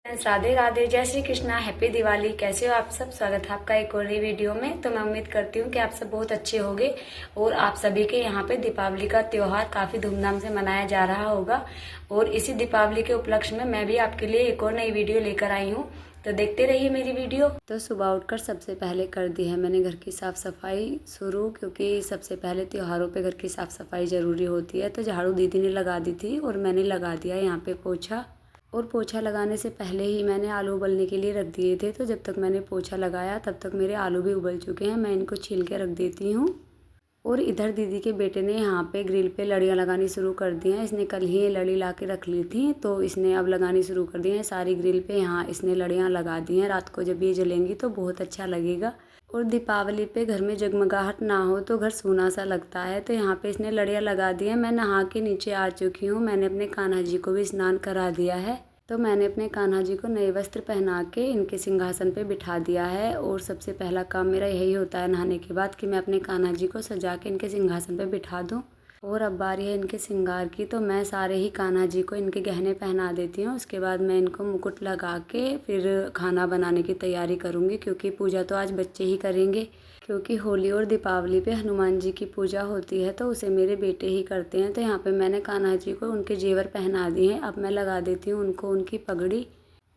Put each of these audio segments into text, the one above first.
Friends, Radhe Radhe, जय Shri Krishna, happy Diwali. कैसे हो आप सब? स्वागत है आपका एक और नई वीडियो में। तो मैं उम्मीद करती हूँ कि आप सब बहुत अच्छे होंगे और आप सभी के यहाँ पे दीपावली का त्योहार काफी धूमधाम से मनाया जा रहा होगा। और इसी दीपावली के उपलक्ष्य में मैं भी आपके लिए एक और नई वीडियो लेकर आई हूँ, तो देखते रहिए मेरी वीडियो। तो सुबह उठकर सबसे पहले कर दी है मैंने घर की साफ सफाई शुरू, क्योंकि सबसे पहले त्योहारों पे घर की साफ सफाई जरूरी होती है। तो झाड़ू दीदी ने लगा दी थी और मैंने लगा दिया यहाँ पे पोछा। और पोछा लगाने से पहले ही मैंने आलू उबलने के लिए रख दिए थे। तो जब तक मैंने पोछा लगाया तब तक मेरे आलू भी उबल चुके हैं। मैं इनको छील के रख देती हूँ। और इधर दीदी के बेटे ने यहाँ पे ग्रिल पे लड़ियाँ लगानी शुरू कर दी हैं। इसने कल ही ये लड़ी ला के रख ली थी, तो इसने अब लगानी शुरू कर दी है सारी ग्रिल पे। यहाँ इसने लड़ियाँ लगा दी हैं। रात को जब ये जलेंगी तो बहुत अच्छा लगेगा। और दीपावली पे घर में जगमगाहट ना हो तो घर सूना सा लगता है। तो यहाँ पे इसने लड़ियाँ लगा दी हैं। मैं नहा के नीचे आ चुकी हूँ। मैंने अपने कान्हा जी को भी स्नान करा दिया है। तो मैंने अपने कान्हा जी को नए वस्त्र पहना के इनके सिंहासन पे बिठा दिया है। और सबसे पहला काम मेरा यही होता है नहाने के बाद कि मैं अपने कान्हा जी को सजा के इनके सिंहासन पे बिठा दूं। और अब बारी है इनके श्रृंगार की, तो मैं सारे ही कान्हा जी को इनके गहने पहना देती हूँ। उसके बाद मैं इनको मुकुट लगा के फिर खाना बनाने की तैयारी करूँगी, क्योंकि पूजा तो आज बच्चे ही करेंगे। क्योंकि होली और दीपावली पे हनुमान जी की पूजा होती है तो उसे मेरे बेटे ही करते हैं। तो यहाँ पे मैंने कान्हा जी को उनके जेवर पहना दिए हैं। अब मैं लगा देती हूँ उनको उनकी पगड़ी।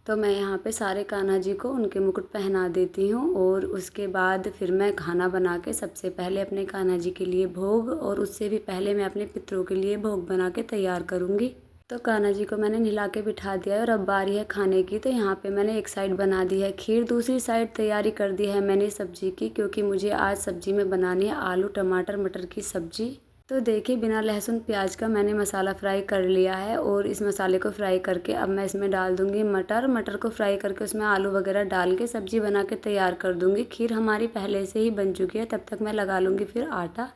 तो मैं यहाँ पे सारे कान्हा जी को उनके मुकुट पहना देती हूँ। और उसके बाद फिर मैं खाना बना के सबसे पहले अपने कान्हा जी के लिए भोग, और उससे भी पहले मैं अपने पितरों के लिए भोग बना के तैयार करूँगी। तो कान्हा जी को मैंने नहला के बिठा दिया है और अब बारी है खाने की। तो यहाँ पे मैंने एक साइड बना दी है खीर, दूसरी साइड तैयारी कर दी है मैंने सब्जी की, क्योंकि मुझे आज सब्जी में बनानी है आलू टमाटर मटर की सब्जी। तो देखिए बिना लहसुन प्याज का मैंने मसाला फ्राई कर लिया है। और इस मसाले को फ्राई करके अब मैं इसमें डाल दूंगी मटर। मटर को फ्राई करके उसमें आलू वगैरह डाल के सब्जी बना के तैयार कर दूंगी। खीर हमारी पहले से ही बन चुकी है, तब तक मैं लगा लूँगी फिर आटा।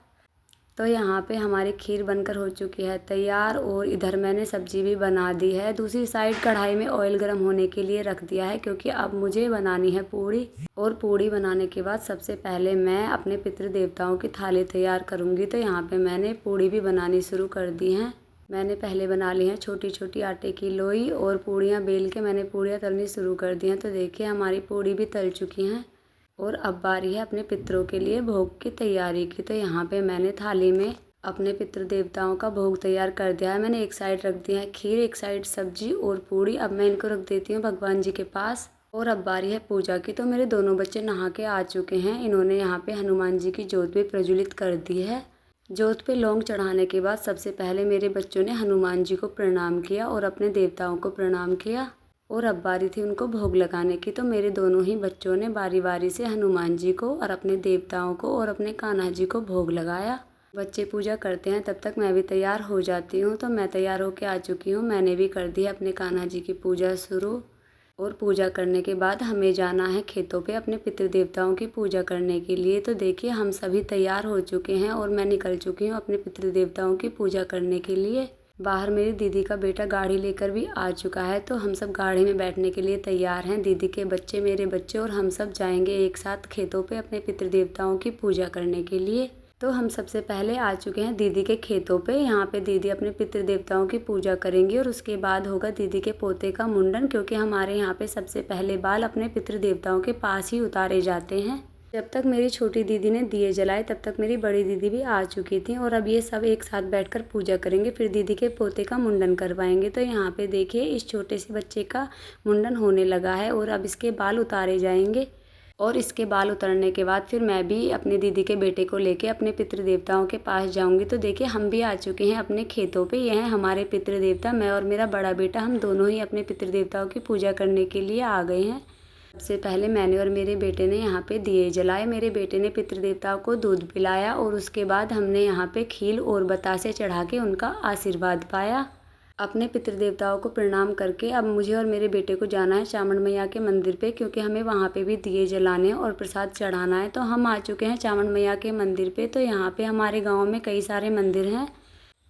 तो यहाँ पे हमारी खीर बनकर हो चुकी है तैयार। और इधर मैंने सब्जी भी बना दी है। दूसरी साइड कढ़ाई में ऑयल गर्म होने के लिए रख दिया है, क्योंकि अब मुझे बनानी है पूड़ी। और पूड़ी बनाने के बाद सबसे पहले मैं अपने पितृ देवताओं की थाली तैयार करूँगी। तो यहाँ पे मैंने पूड़ी भी बनानी शुरू कर दी हैं। मैंने पहले बना ली हैं छोटी छोटी आटे की लोई, और पूड़ियाँ बेल के मैंने पूड़ियाँ तलनी शुरू कर दी हैं। तो देखिए हमारी पूड़ी भी तल चुकी हैं। और अब बारी है अपने पितरों के लिए भोग की तैयारी की। तो यहाँ पे मैंने थाली में अपने पितृ देवताओं का भोग तैयार कर दिया है। मैंने एक साइड रख दिया है खीर, एक साइड सब्जी और पूड़ी। अब मैं इनको रख देती हूँ भगवान जी के पास। और अब बारी है पूजा की। तो मेरे दोनों बच्चे नहा के आ चुके हैं। इन्होंने यहाँ पे हनुमान जी की जोत भी प्रज्वलित कर दी है। जोत पे लौंग चढ़ाने के बाद सबसे पहले मेरे बच्चों ने हनुमान जी को प्रणाम किया और अपने देवताओं को प्रणाम किया। और अब बारी थी उनको भोग लगाने की। तो मेरे दोनों ही बच्चों ने बारी बारी से हनुमान जी को और अपने देवताओं को और अपने कान्हा जी को भोग लगाया। बच्चे पूजा करते हैं तब तक मैं भी तैयार हो जाती हूँ। तो मैं तैयार होके आ चुकी हूँ। मैंने भी कर दी है अपने कान्हा जी की पूजा शुरू। और पूजा करने के बाद हमें जाना है खेतों पे अपने पितृ देवताओं की पूजा करने के लिए। तो देखिए हम सभी तैयार हो चुके हैं और मैं निकल चुकी हूँ अपने पितृ देवताओं की पूजा करने के लिए। बाहर मेरी दीदी का बेटा गाड़ी लेकर भी आ चुका है। तो हम सब गाड़ी में बैठने के लिए तैयार हैं। दीदी के बच्चे, मेरे बच्चे और हम सब जाएंगे एक साथ खेतों पे अपने पितृ देवताओं की पूजा करने के लिए। तो हम सबसे पहले आ चुके हैं दीदी के खेतों पे। यहाँ पे दीदी अपने पितृ देवताओं की पूजा करेंगी और उसके बाद होगा दीदी के पोते का मुंडन, क्योंकि हमारे यहाँ पे सबसे पहले बाल अपने पितृ देवताओं के पास ही उतारे जाते हैं। जब तक मेरी छोटी दीदी ने दिए जलाए तब तक मेरी बड़ी दीदी भी आ चुकी थी। और अब ये सब एक साथ बैठकर पूजा करेंगे, फिर दीदी के पोते का मुंडन करवाएंगे। तो यहाँ पे देखिए इस छोटे से बच्चे का मुंडन होने लगा है और अब इसके बाल उतारे जाएंगे। और इसके बाल उतरने के बाद फिर मैं भी अपनी दीदी के बेटे को लेके अपने पितृ देवताओं के पास जाऊंगी। तो देखिए हम भी आ चुके हैं अपने खेतों पे। ये हैं हमारे पितृ देवता। मैं और मेरा बड़ा बेटा, हम दोनों ही अपने पितृ देवताओं की पूजा करने के लिए आ गए हैं। सबसे पहले मैंने और मेरे बेटे ने यहाँ पे दिए जलाए। मेरे बेटे ने पितृ देवताओं को दूध पिलाया और उसके बाद हमने यहाँ पे खील और बतासे चढ़ा के उनका आशीर्वाद पाया। अपने पितृ देवताओं को प्रणाम करके अब मुझे और मेरे बेटे को जाना है चामुंड मैया के मंदिर पे, क्योंकि हमें वहाँ पे भी दिए जलाने और प्रसाद चढ़ाना है। तो हम आ चुके हैं चामुंड मैया के मंदिर पे। तो यहाँ पे हमारे गाँव में कई सारे मंदिर हैं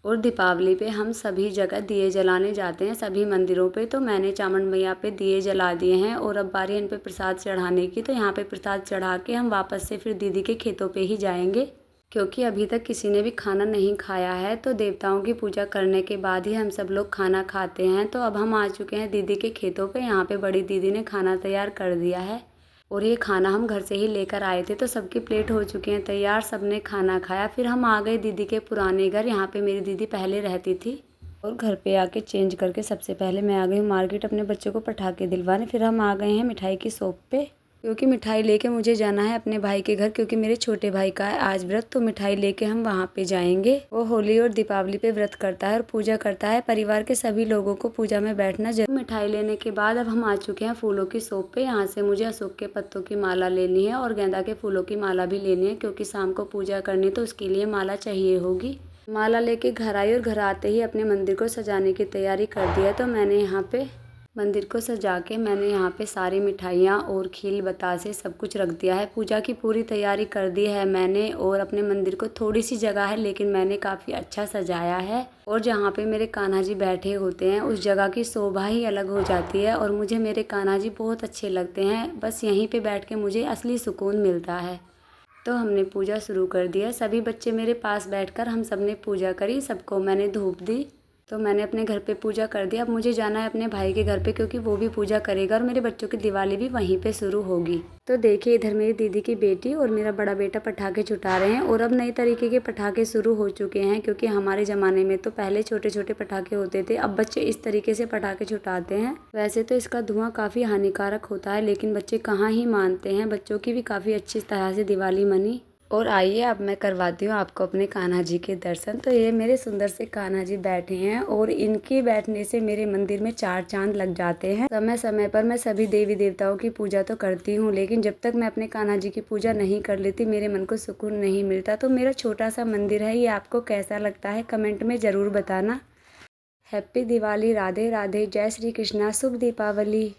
और दीपावली पे हम सभी जगह दिए जलाने जाते हैं, सभी मंदिरों पे। तो मैंने चामुंड मैया पे दिए जला दिए हैं और अब बारी इन पे प्रसाद चढ़ाने की। तो यहाँ पे प्रसाद चढ़ा के हम वापस से फिर दीदी के खेतों पे ही जाएंगे। क्योंकि अभी तक किसी ने भी खाना नहीं खाया है, तो देवताओं की पूजा करने के बाद ही हम सब लोग खाना खाते हैं। तो अब हम आ चुके हैं दीदी के खेतों पे। यहाँ पे बड़ी दीदी ने खाना तैयार कर दिया है और ये खाना हम घर से ही लेकर आए थे। तो सबकी प्लेट हो चुके हैं तैयार, सबने खाना खाया। फिर हम आ गए दीदी के पुराने घर। यहाँ पे मेरी दीदी पहले रहती थी और घर पे आके चेंज करके सबसे पहले मैं आ गई मार्केट अपने बच्चों को पटाखे दिलवाने। फिर हम आ गए हैं मिठाई की शॉप पे, क्योंकि मिठाई लेके मुझे जाना है अपने भाई के घर, क्योंकि मेरे छोटे भाई का है आज व्रत। तो मिठाई लेके हम वहाँ पे जाएंगे। वो होली और दीपावली पे व्रत करता है और पूजा करता है। परिवार के सभी लोगों को पूजा में बैठना जरूर। मिठाई लेने के बाद अब हम आ चुके हैं फूलों की शॉप पे। यहाँ से मुझे अशोक के पत्तों की माला लेनी है और गेंदा के फूलों की माला भी लेनी है, क्योंकि शाम को पूजा करनी तो उसके लिए माला चाहिए होगी। माला लेके घर आई और घर आते ही अपने मंदिर को सजाने की तैयारी कर दिया। तो मैंने यहाँ पे मंदिर को सजा के मैंने यहाँ पे सारी मिठाइयाँ और खील बतासे सब कुछ रख दिया है। पूजा की पूरी तैयारी कर दी है मैंने। और अपने मंदिर को थोड़ी सी जगह है लेकिन मैंने काफ़ी अच्छा सजाया है। और जहाँ पे मेरे कान्हा जी बैठे होते हैं उस जगह की शोभा ही अलग हो जाती है और मुझे मेरे कान्हा जी बहुत अच्छे लगते हैं। बस यहीं पे बैठ के मुझे असली सुकून मिलता है। तो हमने पूजा शुरू कर दिया। सभी बच्चे मेरे पास बैठकर हम सब ने पूजा करी। सबको मैंने धूप दी। तो मैंने अपने घर पे पूजा कर दिया। अब मुझे जाना है अपने भाई के घर पे, क्योंकि वो भी पूजा करेगा और मेरे बच्चों की दिवाली भी वहीं पे शुरू होगी। तो देखिए इधर मेरी दीदी की बेटी और मेरा बड़ा बेटा पटाखे छुटा रहे हैं। और अब नई तरीके के पटाखे शुरू हो चुके हैं, क्योंकि हमारे ज़माने में तो पहले छोटे छोटे पटाखे होते थे। अब बच्चे इस तरीके से पटाखे छुटाते हैं। वैसे तो इसका धुआं काफ़ी हानिकारक होता है, लेकिन बच्चे कहाँ ही मानते हैं। बच्चों की भी काफ़ी अच्छी तरह से दिवाली मनी। और आइए अब मैं करवाती हूँ आपको अपने कान्हा जी के दर्शन। तो ये मेरे सुंदर से कान्हा जी बैठे हैं और इनके बैठने से मेरे मंदिर में 4 चांद लग जाते हैं। समय समय पर मैं सभी देवी देवताओं की पूजा तो करती हूँ, लेकिन जब तक मैं अपने कान्हा जी की पूजा नहीं कर लेती मेरे मन को सुकून नहीं मिलता। तो मेरा छोटा सा मंदिर है, ये आपको कैसा लगता है कमेंट में ज़रूर बताना। हैप्पी दिवाली, राधे राधे, जय श्री कृष्णा, शुभ दीपावली।